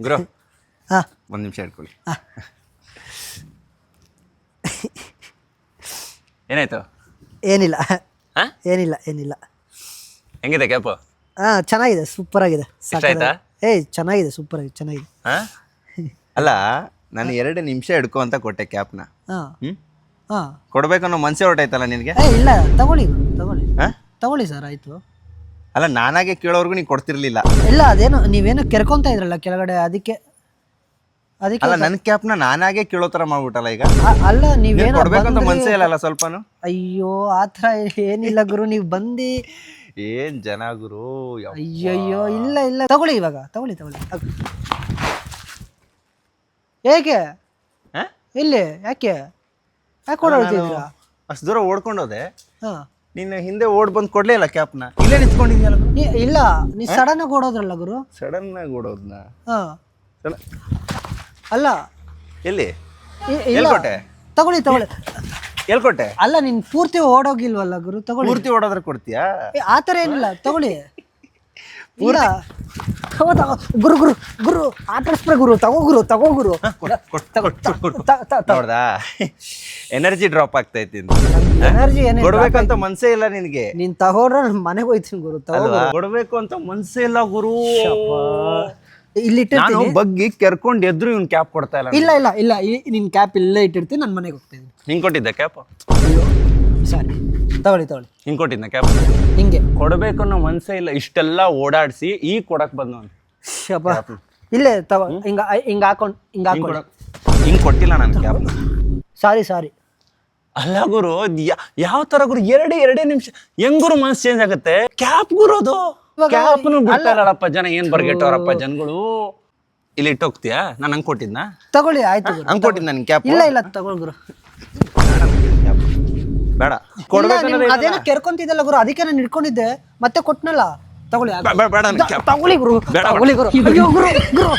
ಗುರು ಹಾಂ ಒಂದು ನಿಮಿಷ ಹೇಳ್ಕೊಳ್ಳಿ. ಏನಾಯ್ತು? ಏನಿಲ್ಲ ಹಾಂ ಏನಿಲ್ಲ ಏನಿಲ್ಲ. ಹೆಂಗಿದೆ ಕ್ಯಾಪು? ಹಾಂ ಚೆನ್ನಾಗಿದೆ, ಸೂಪರ್ ಆಗಿದೆ. ಆಯ್ತಾ? ಚೆನ್ನಾಗಿದೆ, ಸೂಪರ್ ಆಗಿದೆ, ಚೆನ್ನಾಗಿದೆ. ಹಾಂ ಅಲ್ಲ, ನಾನು 2 ನಿಮಿಷ ಹಿಡ್ಕೊ ಅಂತ ಕೊಟ್ಟೆ ಕ್ಯಾಪ್ನ. ಹಾಂ ಹ್ಞೂ ಹಾಂ ಕೊಡ್ಬೇಕನ್ನೋ ಮನಸ್ಸೇ ಹೊರಟಾಯ್ತಲ್ಲ ನಿನಗೆ? ಇಲ್ಲ ತಗೊಳ್ಳಿ ತಗೊಳ್ಳಿ ಹಾಂ ತಗೊಳ್ಳಿ ಸರ್, ಆಯಿತು. ಅಲ್ಲ, ನಾನಾಗೆ ಕೇಳೋರ್ಗು ನೀನು ಕೊಡ್ತಿರ್ಲಿಲ್ಲ. ಇಲ್ಲ ಅದೇನೋ ನೀವೇನೋ ಕೆರ್ಕೊಂತ ಇದ್ರಲ್ಲ ಕೆಳಗಡೆ, ಅದಕ್ಕೆ ಅಲ್ಲ, ನನ್ನ ಕ್ಯಾಪ್ನ ನಾನಾಗೆ ಕೇಳೋ ಥರ ಮಾಡ್ಬಿಟ್ಟಲ್ಲ ಈಗ. ಅಲ್ಲ ನೀವೇನೋ ಕೊಡ್ಬೇಕಂತ ಮನಸ್ಸೇ ಇಲ್ಲಲ್ಲ ಸ್ವಲ್ಪನು? ಅಯ್ಯೋ ಆ ಥರ ಏನಿಲ್ಲ ಗುರು, ನೀವು ಬಂದು ಏನ್ ಜನ ಗುರು, ಯಪ್ಪಾ. ಅಯ್ಯಯ್ಯೋ ಇಲ್ಲ ಇಲ್ಲ, ತಗೊಳ್ಳಿ ಇವಾಗ, ತಗೊಳ್ಳಿ ತಗೊಳ್ಳಿ. ಹೇಗೆ ಹ? ಇಲ್ಲಿ ಯಾಕೆ ಯಾಕೆ ಓಡಾಡ್ತಿದ್ದೀರಾ? ಅಷ್ಟು ದೂರ ಓಡ್ಕೊಂಡೋದೆ, ಹಾಂ ನಿನ್ನ ಹಿಂದೆ ಓಡ್ ಬಂದು ಕೊಡ್ಲೇ ಇಲ್ಲ ಕ್ಯಾಪ್ನ. ಇಲ್ಲೇ ನಿಂತ್ಕೊಂಡಿದ್ಯಲ್ಲ ಗುರು. ಇಲ್ಲ ನೀ ಸಡನ್ ಆಗಿ ಓಡೋದ್ರಲ್ಲ ಗುರು. ಸಡನ್ ಆಗಿ ಓಡೋದ್ನ? ಹಾಂ ಅಲ್ಲ ಎಲ್ಲಿ ಇಲ್ಲ ಎಲ್ಕೊಟ್ಟೆ? ತಗೊಳ್ಳಿ ತಗೊಳ್ಳಿ. ಎಲ್ಕೊಟ್ಟೆ? ಅಲ್ಲ ನೀನ್ ಪೂರ್ತಿ ಓಡೋಗಿಲ್ವಲ್ಲ ಗುರು, ತಗೊಳ್ಳಿ. ಪೂರ್ತಿ ಓಡೋದ್ರೆ ಕೊಡ್ತೀಯಾ? ಆ ಥರ ಏನಿಲ್ಲ, ತಗೊಳ್ಳಿ. ಇಲ್ಲ ಹೌದಾ ಗುರು ಗುರು ಗುರು ಆಟಸ್ಪ್ರೆ ಗುರು, ತಗೋ ಗುರು, ತಗೋ ಗುರು. ನೋಡ್ದಾ, ಎನರ್ಜಿ ಡ್ರಾಪ್ ಆಗ್ತೈತಿ. ಎನರ್ಜಿ ಏನೇ ಕೊಡ್ಬೇಕಂತ ಮನ್ಸೇ ಇಲ್ಲ ನಿನ್ಗೆ. ನೀನ್ ತಗೊಂಡ್ರೆ ನಾನು ಮನೆಗೆ ಹೋಯ್ತೀನಿ ಗುರು, ತಗೋ. ಕೊಡ್ಬೇಕು ಅಂತ ಮನ್ಸೇ ಇಲ್ಲ ಗುರು. ಇಲ್ಲಿ ನಾನು ಇಟ್ಟಿರ್ತೀನಿ. ಬಗ್ಗಿ ಕೆರ್ಕೊಂಡ್ ಎದ್ರು ಇವ್ನ್ ಕ್ಯಾಪ್ ಕೊಡ್ತಾ ಇಲ್ಲ. ಇಲ್ಲ ಇಲ್ಲ ಇಲ್ಲ, ನಿನ್ ಕ್ಯಾಪ್ ಇಲ್ಲೇ ಇಟ್ಟಿರ್ತೀನಿ, ನಾನು ಮನೆಗೆ ಹೋಗ್ತೀನಿ. ಹಿಂಗ್ ಕೊಟ್ಟಿದ್ದ ಕ್ಯಾಪ್? ಸಾರಿ, ತಗೊಳ್ಳಿ ತಗೊಳ್ಳಿ. ಹಿಂಗ್ ಕೊಟ್ಟಿದ್ದ ಕ್ಯಾಪ್? ಹಿಂಗೆ ಕೊಡ್ಬೇಕು ಅನ್ನೋ ಮನ್ಸೇ ಇಲ್ಲ. ಇಷ್ಟೆಲ್ಲ ಓಡಾಡ್ಸಿ ಈಗ ಕೊಡಕ್ ಬಂದವನು. ಶಬಾ ಇಲ್ಲೇ ಹಿಂಗ ಹಿಂಗ ಹಾಕೊಂಡು ಹಿಂಗ್ ಕೊಟ್ಟಿಲ್ಲ ನನ್ ಕ್ಯಾಪ್. ಸಾರಿ ಸಾರಿ. ಅಲ್ಲ ಗುರು, ಯಾವ ತರ ಗುರು, ಎರಡೇ ನಿಮಿಷ ಹೆಂಗ್ ಗುರು ಮನ್ಸ್ ಚೇಂಜ್ ಆಗುತ್ತೆ? ಕ್ಯಾಪ್ ಗುರು, ಅದು ಕ್ಯಾಪ್ನು ಬಿಡ್ತಾರಪ್ಪ ಜನ. ಏನ್ ಬರ್ಗೆಟ್ಟವ್ರಪ್ಪ ಜನಗಳು. ಇಲ್ಲಿ ಇಟ್ಟೋಗ್ತೀಯಾ? ನಾನು ಹಂಗ್ ಕೊಟ್ಟಿದ್ನಾ? ತಗೊಳ್ಳಿ ಆಯ್ತು ಗುರು. ಹಂಗ್ ಕೊಟ್ಟಿದ್ದ ನನ್ ಕ್ಯಾಪ್? ಇಲ್ಲ ಇಲ್ಲ ತಗೊಳ್ ಗುರು. ಬೇಡ, ಅದೇನೋ ಕೆರ್ಕೊಂತಿದ್ದಲ್ಲ ಗುರು, ಅದಕ್ಕೆ ನಾನು ಇಟ್ಕೊಂಡಿದ್ದೆ, ಮತ್ತೆ ಕೊಟ್ನಲ್ಲ. ತಗೊಳ್ಳಿ ಬೇಡ ತಗೊಳ್ಳಿ ಗುರು, ತಗೊಳ್ಳಿ ಗುರು. ಅಯ್ಯೋ ಗುರು ಗುರು